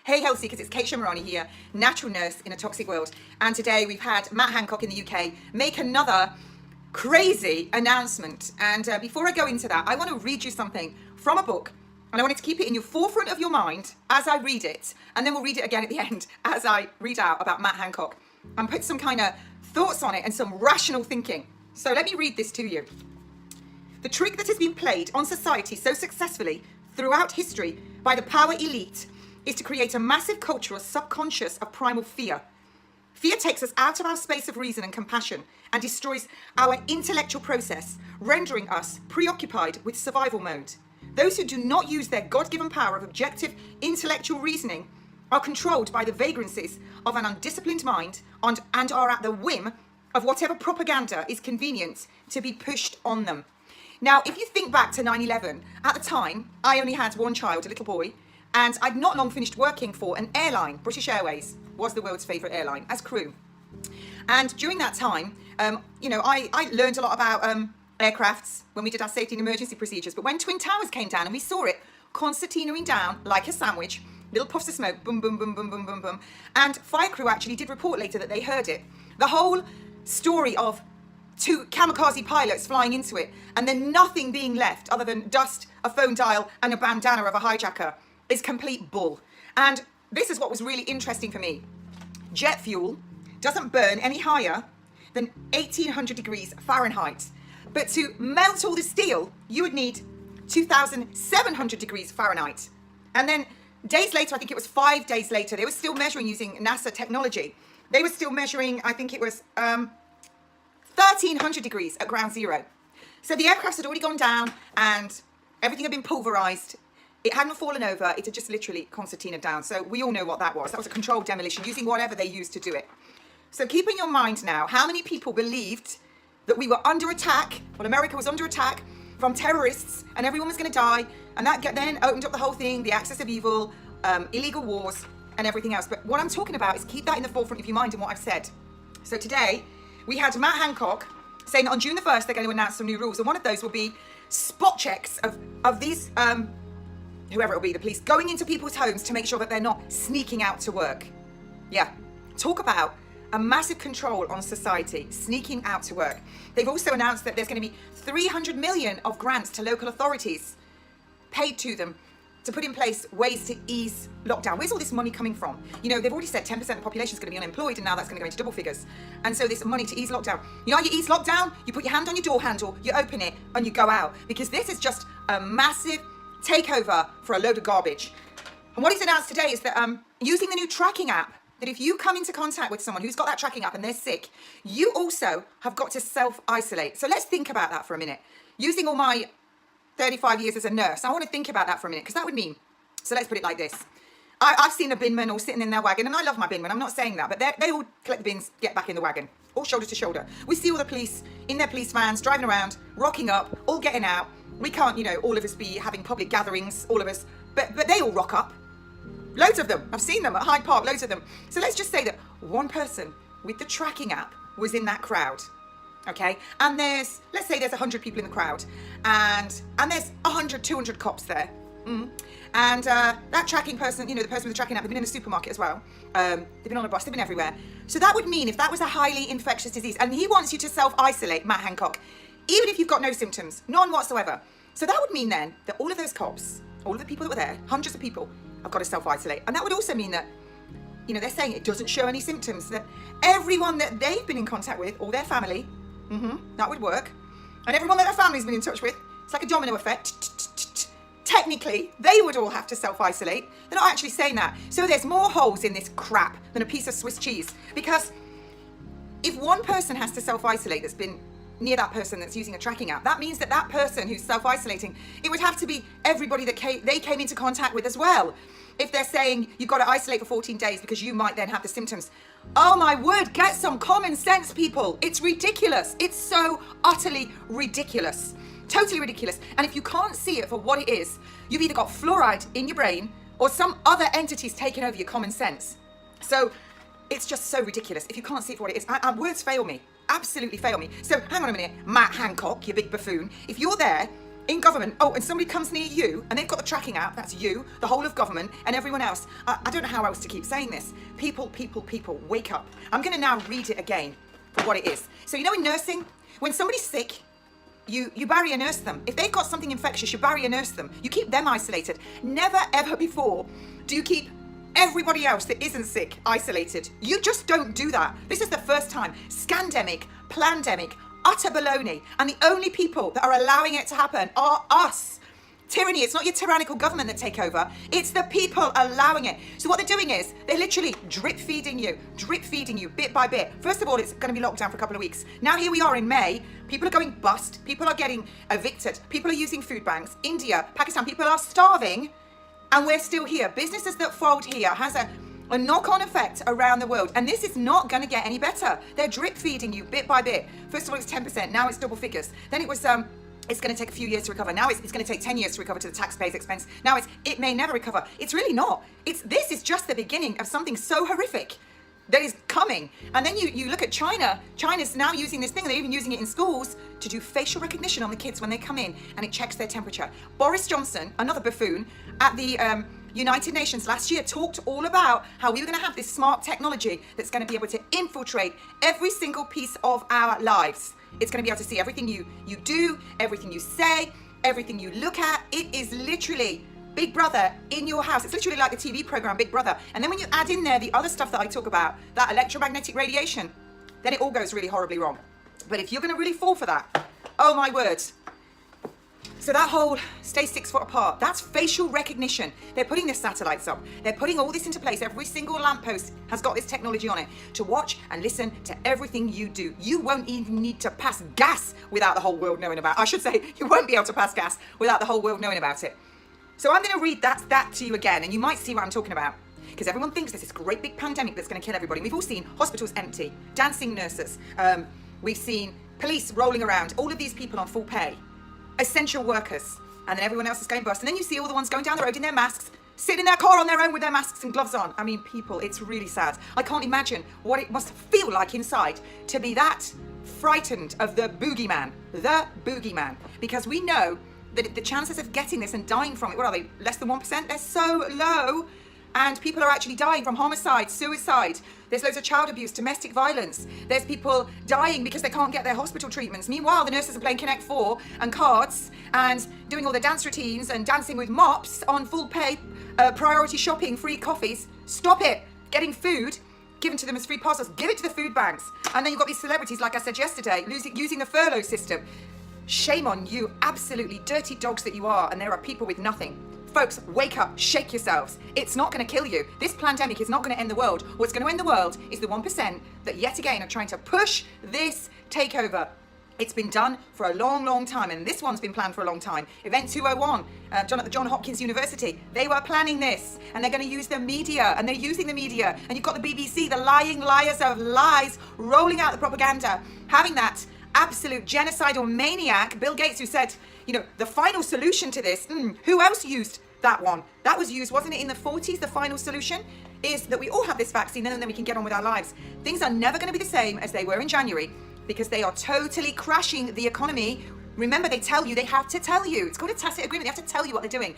Hey Health Seekers, it's Kate Shamarani here, natural nurse in a toxic world. And today we've had Matt Hancock in the UK make another crazy announcement. And before I go into that, I want to read you something from a book. And I wanted to keep it in your forefront of your mind as I read it. And then we'll read it again at the end as I read out about Matt Hancock. And put some kind of thoughts on it and some rational thinking. So let me read this to you. The trick that has been played on society so successfully throughout history by the power elite is to create a massive cultural subconscious of primal fear. Fear takes us out of our space of reason and compassion and destroys our intellectual process, rendering us preoccupied with survival mode. Those who do not use their God-given power of objective intellectual reasoning are controlled by the vagrancies of an undisciplined mind and are at the whim of whatever propaganda is convenient to be pushed on them. Now, if you think back to 9/11, at the time, I only had one child, a little boy, and I'd not long finished working for an airline. British Airways was the world's favourite airline, as crew. And during that time, I learned a lot about aircrafts when we did our safety and emergency procedures. But when Twin Towers came down and we saw it concertinaing down like a sandwich, little puffs of smoke, boom, boom, boom, boom, boom, boom, boom. And fire crew actually did report later that they heard it. The whole story of two kamikaze pilots flying into it and then nothing being left other than dust, a phone dial and a bandana of a hijacker is complete bull. And this is what was really interesting for me. Jet fuel doesn't burn any higher than 1800 degrees Fahrenheit. But to melt all the steel, you would need 2700 degrees Fahrenheit. And then days later, I think it was 5 days later, they were still measuring using NASA technology. They were still measuring, I think it was 1300 degrees at ground zero. So the aircraft had already gone down and everything had been pulverized. It hadn't fallen over, it had just literally concertinaed down. So we all know what that was. That was a controlled demolition using whatever they used to do it. So keep in your mind now, how many people believed that we were under attack, well, America was under attack from terrorists and everyone was going to die. And that then opened up the whole thing, the axis of evil, illegal wars and everything else. But what I'm talking about is keep that in the forefront of your mind and what I've said. So today, we had Matt Hancock saying that on June the 1st, they're going to announce some new rules. And one of those will be spot checks of these, whoever it will be, the police, going into people's homes to make sure that they're not sneaking out to work. Yeah, talk about a massive control on society, sneaking out to work. They've also announced that there's going to be 300 million of grants to local authorities paid to them to put in place ways to ease lockdown. Where's all this money coming from? You know, they've already said 10% of the population is going to be unemployed and now that's going to go into double figures. And so this money to ease lockdown. You know how you ease lockdown? You put your hand on your door handle, you open it and you go out. Because this is just a massive takeover for a load of garbage. And what he's announced today is that using the new tracking app, that if you come into contact with someone who's got that tracking app and they're sick, you also have got to self-isolate. So let's think about that for a minute. Using all my 35 years as a nurse, I want to think about that for a minute, because that would mean, so let's put it like this. I've seen a binman all sitting in their wagon, and I love my binman, I'm not saying that, but they all collect the bins, get back in the wagon, all shoulder to shoulder. We see all the police in their police vans, driving around, rocking up, all getting out. We can't, all of us be having public gatherings, all of us, but they all rock up. Loads of them, I've seen them at Hyde Park, loads of them. So let's just say that one person with the tracking app was in that crowd. Okay, and let's say there's 100 people in the crowd, and there's 100, 200 cops there. And that tracking person, the person with the tracking app, they've been in a supermarket as well. They've been on a bus, they've been everywhere. So that would mean if that was a highly infectious disease, and he wants you to self-isolate, Matt Hancock, even if you've got no symptoms, none whatsoever. So that would mean then that all of those cops, all of the people that were there, hundreds of people, have got to self-isolate. And that would also mean that, they're saying it doesn't show any symptoms, that everyone that they've been in contact with, or their family, that would work. And everyone that their family's been in touch with, it's like a domino effect. Technically, they would all have to self-isolate. They're not actually saying that. So there's more holes in this crap than a piece of Swiss cheese. Because if one person has to self-isolate that's been near that person that's using a tracking app, that means that that person who's self-isolating, it would have to be everybody that they came into contact with as well. If they're saying you've got to isolate for 14 days because you might then have the symptoms. Oh my word, get some common sense, people. It's ridiculous. It's so utterly ridiculous. Totally ridiculous. And if you can't see it for what it is, you've either got fluoride in your brain or some other entity's taken over your common sense. So it's just so ridiculous. If you can't see it for what it is, words fail me. Absolutely fail me. So hang on a minute, Matt Hancock, you big buffoon. If you're there in government, oh, and somebody comes near you and they've got the tracking app, that's you, the whole of government, and everyone else. I don't know how else to keep saying this. People, wake up. I'm going to now read it again for what it is. So, you know, in nursing, when somebody's sick, you barrier nurse them. If they've got something infectious, you barrier nurse them. You keep them isolated. Never, ever before do you keep everybody else that isn't sick isolated. You just don't do that. This is the first time. Scandemic, plandemic, utter baloney. And the only people that are allowing it to happen are us. Tyranny, it's not your tyrannical government that take over. It's the people allowing it. So what they're doing is they're literally drip feeding you bit by bit. First of all, it's going to be locked down for a couple of weeks. Now here we are in May. People are going bust. People are getting evicted. People are using food banks. India, Pakistan, people are starving. And we're still here. Businesses that fold here has a knock-on effect around the world. And this is not going to get any better. They're drip feeding you bit by bit. First of all, it's 10%. Now it's double figures. Then it was, it's going to take a few years to recover. Now it's going to take 10 years to recover to the taxpayer's expense. Now it may never recover. It's really not. This is just the beginning of something so horrific that is coming. And then you look at China. China's now using this thing, they're even using it in schools, to do facial recognition on the kids when they come in, and it checks their temperature. Boris Johnson, another buffoon, at the United Nations last year talked all about how we were going to have this smart technology that's going to be able to infiltrate every single piece of our lives. It's going to be able to see everything you do, everything you say, everything you look at. It is literally Big Brother in your house. It's literally like the TV program Big Brother. And then when you add in there the other stuff that I talk about, that electromagnetic radiation, then it all goes really horribly wrong. But if you're going to really fall for that, oh my word. So that whole stay 6 foot apart, that's facial recognition. They're putting the satellites up. They're putting all this into place. Every single lamppost has got this technology on it to watch and listen to everything you do. You won't even need to pass gas without the whole world knowing about it. I should say, you won't be able to pass gas without the whole world knowing about it. So I'm going to read that to you again, and you might see what I'm talking about. Because everyone thinks there's this great big pandemic that's going to kill everybody. We've all seen hospitals empty, dancing nurses. We've seen police rolling around, all of these people on full pay. Essential workers, and then everyone else is going bust. And then you see all the ones going down the road in their masks, sitting in their car on their own with their masks and gloves on. I mean, people, it's really sad. I can't imagine what it must feel like inside to be that frightened of the boogeyman, because we know that the chances of getting this and dying from it, what are they, less than 1%? They're so low. And people are actually dying from homicide, suicide. There's loads of child abuse, domestic violence. There's people dying because they can't get their hospital treatments. Meanwhile, the nurses are playing Connect 4 and cards and doing all their dance routines and dancing with mops on full pay, priority shopping, free coffees. Stop it. Getting food given to them as free parcels. Give it to the food banks. And then you've got these celebrities, like I said yesterday, using the furlough system. Shame on you, absolutely dirty dogs that you are, and there are people with nothing. Folks, wake up, shake yourselves. It's not going to kill you. This pandemic is not going to end the world. What's going to end the world is the 1% that yet again are trying to push this takeover. It's been done for a long, long time, and this one's been planned for a long time. Event 201, at the Johns Hopkins University, they were planning this, and they're going to use the media, and they're using the media, and you've got the BBC, the lying liars of lies, rolling out the propaganda, having that absolute genocidal maniac, Bill Gates, who said, you know, the final solution to this, who else used that one? That was used, wasn't it, in the 40s? The final solution is that we all have this vaccine and then we can get on with our lives. Things are never going to be the same as they were in January because they are totally crashing the economy. Remember, they tell you, they have to tell you. It's called a tacit agreement. They have to tell you what they're doing.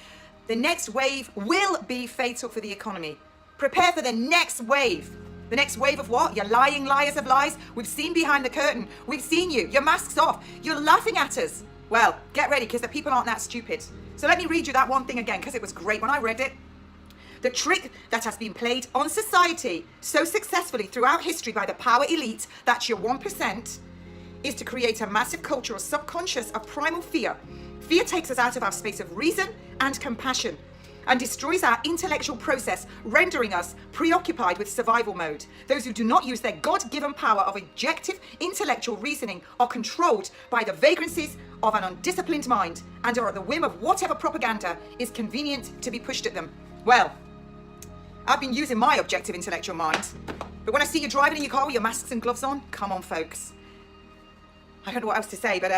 The next wave will be fatal for the economy. Prepare for the next wave. The next wave of what? You're lying liars of lies. We've seen behind the curtain. We've seen you. Your mask's off. You're laughing at us. Well, get ready because the people aren't that stupid. So let me read you that one thing again because it was great when I read it. The trick that has been played on society so successfully throughout history by the power elite, that's your 1%, is to create a massive cultural subconscious of primal fear. Fear takes us out of our space of reason and compassion and destroys our intellectual process, rendering us preoccupied with survival mode. Those who do not use their God-given power of objective intellectual reasoning are controlled by the vagrancies of an undisciplined mind and are at the whim of whatever propaganda is convenient to be pushed at them. Well, I've been using my objective intellectual mind, but when I see you driving in your car with your masks and gloves on, come on, folks. I don't know what else to say, but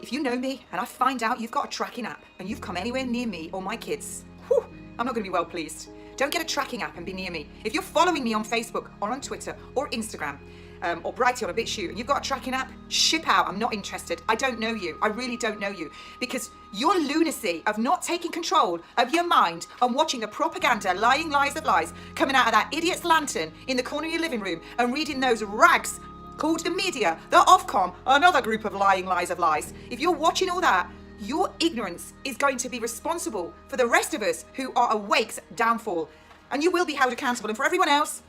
if you know me and I find out you've got a tracking app and you've come anywhere near me or my kids, I'm not going to be well pleased. Don't get a tracking app and be near me. If you're following me on Facebook or on Twitter or Instagram or Brighty on a BitChute, and you've got a tracking app, ship out. I'm not interested. I don't know you. I really don't know you. Because your lunacy of not taking control of your mind and watching the propaganda, lying lies of lies, coming out of that idiot's lantern in the corner of your living room and reading those rags called the media, the Ofcom, another group of lying lies of lies. If you're watching all that, your ignorance is going to be responsible for the rest of us who are awake's downfall. And you will be held accountable. And for everyone else,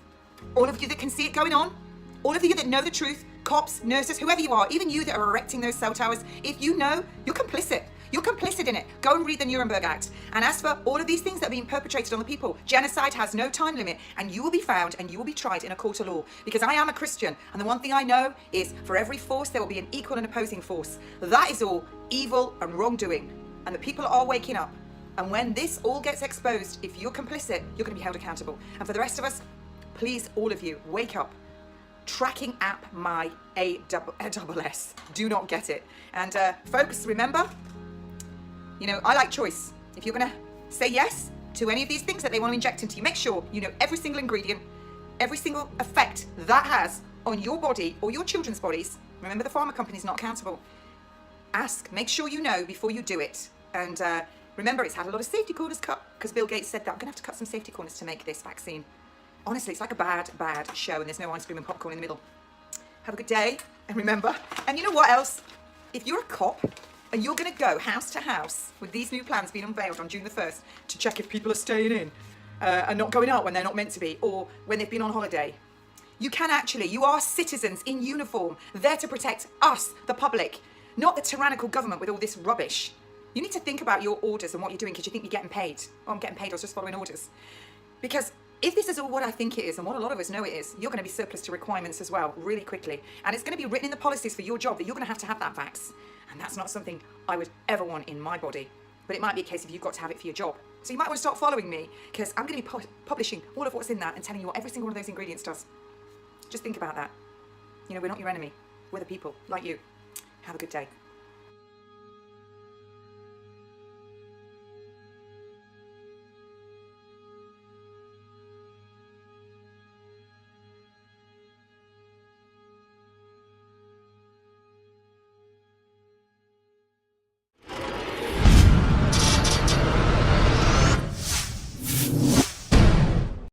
all of you that can see it going on, all of you that know the truth, cops, nurses, whoever you are, even you that are erecting those cell towers, if you know, you're complicit. You're complicit in it. Go and read the Nuremberg Act. And as for all of these things that are being perpetrated on the people, genocide has no time limit, and you will be found and you will be tried in a court of law. Because I am a Christian, and the one thing I know is for every force there will be an equal and opposing force. That is all evil and wrongdoing. And the people are waking up. And when this all gets exposed, if you're complicit, you're going to be held accountable. And for the rest of us, please, all of you, wake up. Tracking app my ASS. Do not get it. And folks, remember, you know, I like choice. If you're going to say yes to any of these things that they want to inject into you, make sure you know every single ingredient, every single effect that has on your body or your children's bodies. Remember, the pharma company is not accountable. Ask, make sure you know before you do it. And remember, it's had a lot of safety corners cut because Bill Gates said that. I'm going to have to cut some safety corners to make this vaccine. Honestly, it's like a bad show, and there's no ice cream and popcorn in the middle. Have a good day, and remember, and you know what else? If you're a cop and you're going to go house to house with these new plans being unveiled on June the 1st to check if people are staying in and not going out when they're not meant to be, or when they've been on holiday, you are citizens in uniform, there to protect us, the public, not the tyrannical government with all this rubbish. You need to think about your orders and what you're doing because you think you're getting paid. Oh, I'm getting paid, I was just following orders. Because if this is all what I think it is, and what a lot of us know it is, you're going to be surplus to requirements as well, really quickly. And it's going to be written in the policies for your job that you're going to have that vax. And that's not something I would ever want in my body. But it might be a case of you've got to have it for your job. So you might want to start following me, because I'm going to be publishing all of what's in that and telling you what every single one of those ingredients does. Just think about that. You know, we're not your enemy. We're the people, like you. Have a good day.